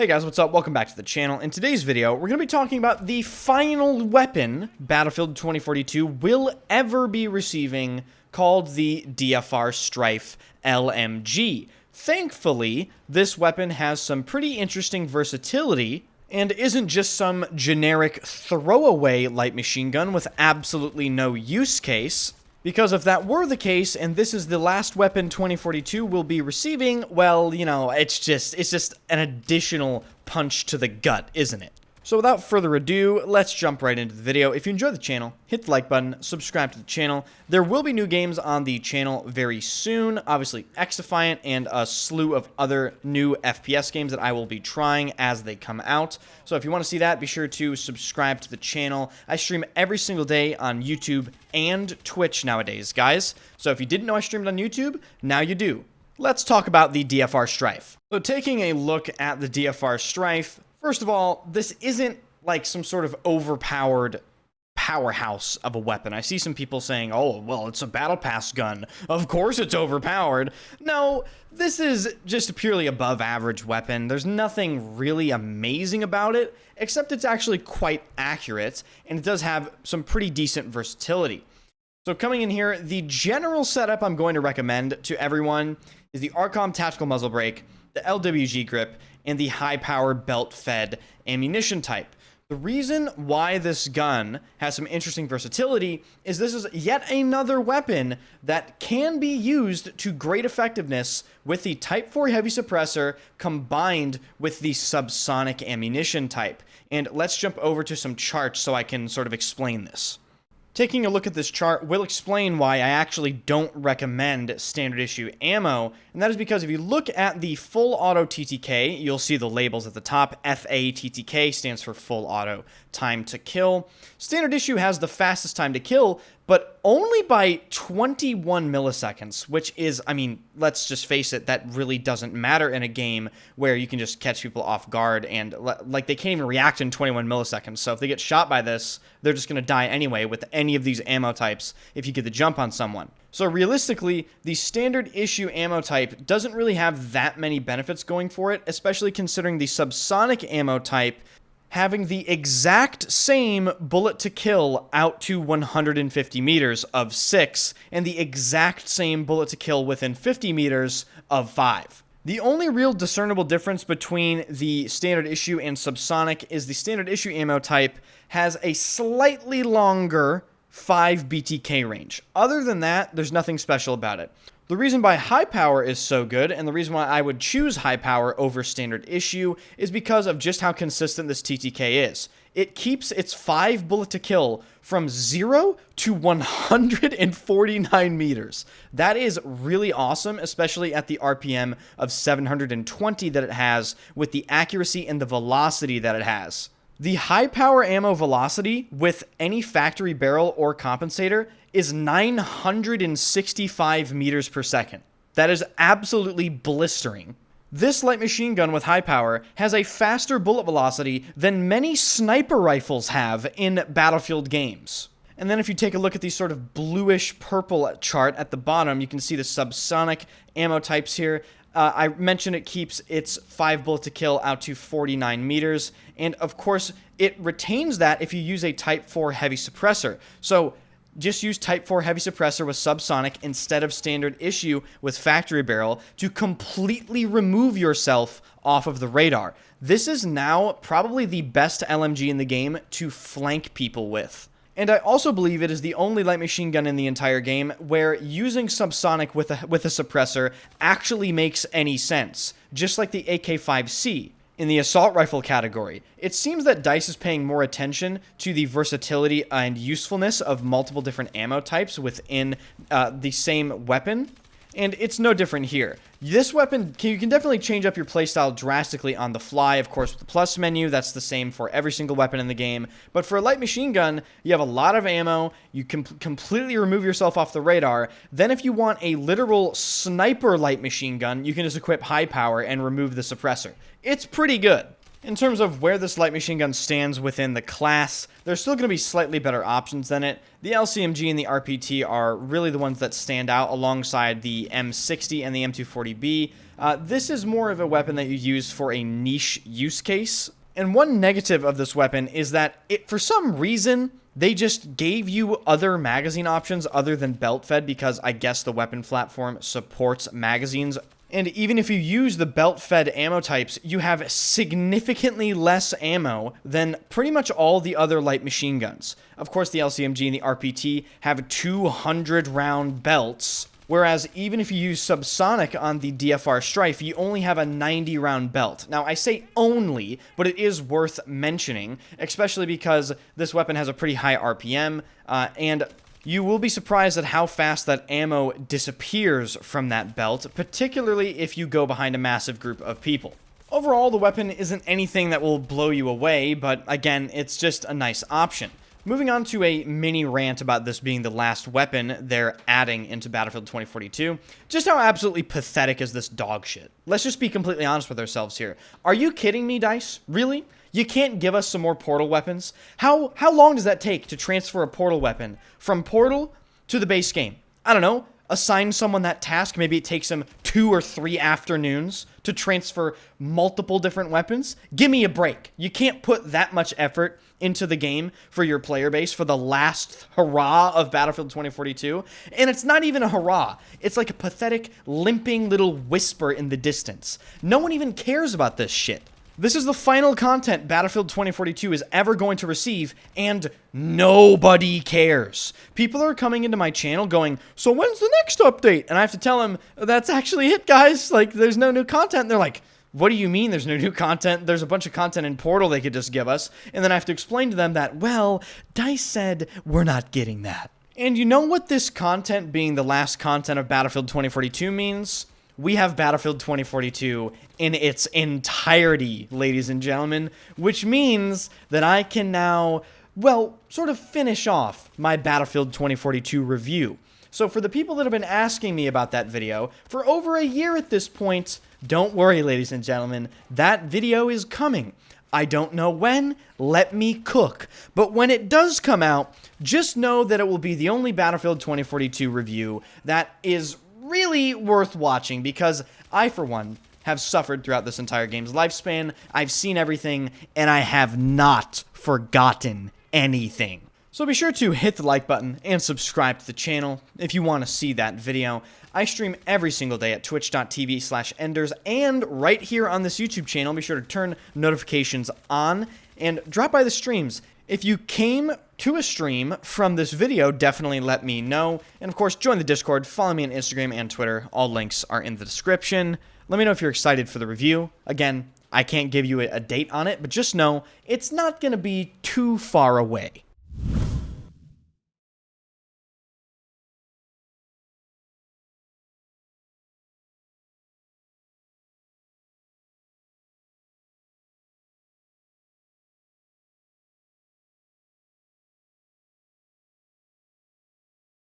Hey guys, what's up? Welcome back to the channel. In today's video, we're going to be talking about the final weapon Battlefield 2042 will ever be receiving, called the DFR Strife LMG. Thankfully, this weapon has some pretty interesting versatility and isn't just some generic throwaway light machine gun with absolutely no use case. Because if that were the case, and this is the last weapon 2042 will be receiving, well, you know, it's just an additional punch to the gut, isn't it? So without further ado, let's jump right into the video. If you enjoy the channel, hit the like button, subscribe to the channel. There will be new games on the channel very soon. Obviously, XDefiant and a slew of other new FPS games that I will be trying as they come out. So if you want to see that, be sure to subscribe to the channel. I stream every single day on YouTube and Twitch nowadays, guys. So if you didn't know I streamed on YouTube, now you do. Let's talk about the DFR Strife. So taking a look at the DFR Strife, first of all, this isn't like some sort of overpowered powerhouse of a weapon. I see some people saying, oh, well, it's a battle pass gun. Of course it's overpowered. No, this is just a purely above average weapon. There's nothing really amazing about it, except it's actually quite accurate, and it does have some pretty decent versatility. So coming in here, the general setup I'm going to recommend to everyone is the Arcom Tactical Muzzle Brake, the LWG grip, and the high-power belt-fed ammunition type. The reason why this gun has some interesting versatility is this is yet another weapon that can be used to great effectiveness with the Type 4 heavy suppressor combined with the subsonic ammunition type. And let's jump over to some charts so I can sort of explain this. Taking a look at this chart will explain why I actually don't recommend standard issue ammo, and that is because if you look at the full auto TTK, you'll see the labels at the top. FATTK stands for full auto time to kill. Standard issue has the fastest time to kill, but only by 21 milliseconds, which is, I mean, let's just face it, that really doesn't matter in a game where you can just catch people off guard and, like, they can't even react in 21 milliseconds. So if they get shot by this, they're just going to die anyway with any of these ammo types if you get the jump on someone. So realistically, the standard issue ammo type doesn't really have that many benefits going for it, especially considering the subsonic ammo type having the exact same bullet to kill out to 150 meters of 6, and the exact same bullet to kill within 50 meters of 5. The only real discernible difference between the standard issue and subsonic is the standard issue ammo type has a slightly longer 5 BTK range. Other than that, there's nothing special about it. The reason why high power is so good, and the reason why I would choose high power over standard issue, is because of just how consistent this TTK is. It keeps its 5 bullet to kill from 0 to 149 meters. That is really awesome, especially at the RPM of 720 that it has, with the accuracy and the velocity that it has. The high power ammo velocity with any factory barrel or compensator is 965 meters per second. That is absolutely blistering. This light machine gun with high power has a faster bullet velocity than many sniper rifles have in Battlefield games. And then if you take a look at the sort of bluish purple chart at the bottom, you can see the subsonic ammo types here. I mentioned it keeps its 5 bullet to kill out to 49 meters, and of course it retains that if you use a Type 4 heavy suppressor. So just use Type 4 heavy suppressor with subsonic instead of standard issue with factory barrel to completely remove yourself off of the radar. This is now probably the best LMG in the game to flank people with. And I also believe it is the only light machine gun in the entire game where using subsonic with a suppressor actually makes any sense, just like the AK-5C. In the assault rifle category, it seems that DICE is paying more attention to the versatility and usefulness of multiple different ammo types within the same weapon, and it's no different here. This weapon, you can definitely change up your playstyle drastically on the fly, of course, with the plus menu. That's the same for every single weapon in the game. But for a light machine gun, you have a lot of ammo. You can completely remove yourself off the radar. Then if you want a literal sniper light machine gun, you can just equip high power and remove the suppressor. It's pretty good. In terms of where this light machine gun stands within the class, there's still going to be slightly better options than it. The LCMG and the RPT are really the ones that stand out alongside the M60 and the M240B. This is more of a weapon that you use for a niche use case. And one negative of this weapon is that for some reason, they just gave you other magazine options other than belt fed, because I guess the weapon platform supports magazines. And even if you use the belt-fed ammo types, you have significantly less ammo than pretty much all the other light machine guns. Of course, the LCMG and the RPT have 200-round belts, whereas even if you use subsonic on the DFR Strife, you only have a 90-round belt. Now, I say only, but it is worth mentioning, especially because this weapon has a pretty high RPM, and you will be surprised at how fast that ammo disappears from that belt, particularly if you go behind a massive group of people. Overall, the weapon isn't anything that will blow you away, but again, it's just a nice option. Moving on to a mini rant about this being the last weapon they're adding into Battlefield 2042. Just how absolutely pathetic is this dog shit? Let's just be completely honest with ourselves here. Are you kidding me, DICE? Really? You can't give us some more Portal weapons? How long does that take to transfer a Portal weapon from Portal to the base game? I don't know. Assign someone that task. Maybe it takes them 2 or 3 afternoons to transfer multiple different weapons. Give me a break. You can't put that much effort into the game for your player base for the last hurrah of Battlefield 2042. And it's not even a hurrah. It's like a pathetic, limping little whisper in the distance. No one even cares about this shit. This is the final content Battlefield 2042 is ever going to receive, and nobody cares. People are coming into my channel going, so when's the next update? And I have to tell them, that's actually it, guys. Like, there's no new content. And they're like, what do you mean there's no new content? There's a bunch of content in Portal they could just give us. And then I have to explain to them that, well, DICE said we're not getting that. And you know what this content being the last content of Battlefield 2042 means? We have Battlefield 2042 in its entirety, ladies and gentlemen, which means that I can now, well, sort of finish off my Battlefield 2042 review. So for the people that have been asking me about that video for over a year at this point, don't worry, ladies and gentlemen, that video is coming. I don't know when, let me cook. But when it does come out, just know that it will be the only Battlefield 2042 review that is really worth watching, because I, for one, have suffered throughout this entire game's lifespan. I've seen everything, and I have not forgotten anything. So be sure to hit the like button and subscribe to the channel if you want to see that video. I stream every single day at twitch.tv/enders, and right here on this YouTube channel. Be sure to turn notifications on and drop by the streams. If you came to a stream from this video, definitely let me know. And of course, join the Discord, follow me on Instagram and Twitter. All links are in the description. Let me know if you're excited for the review. Again, I can't give you a date on it, but just know it's not going to be too far away.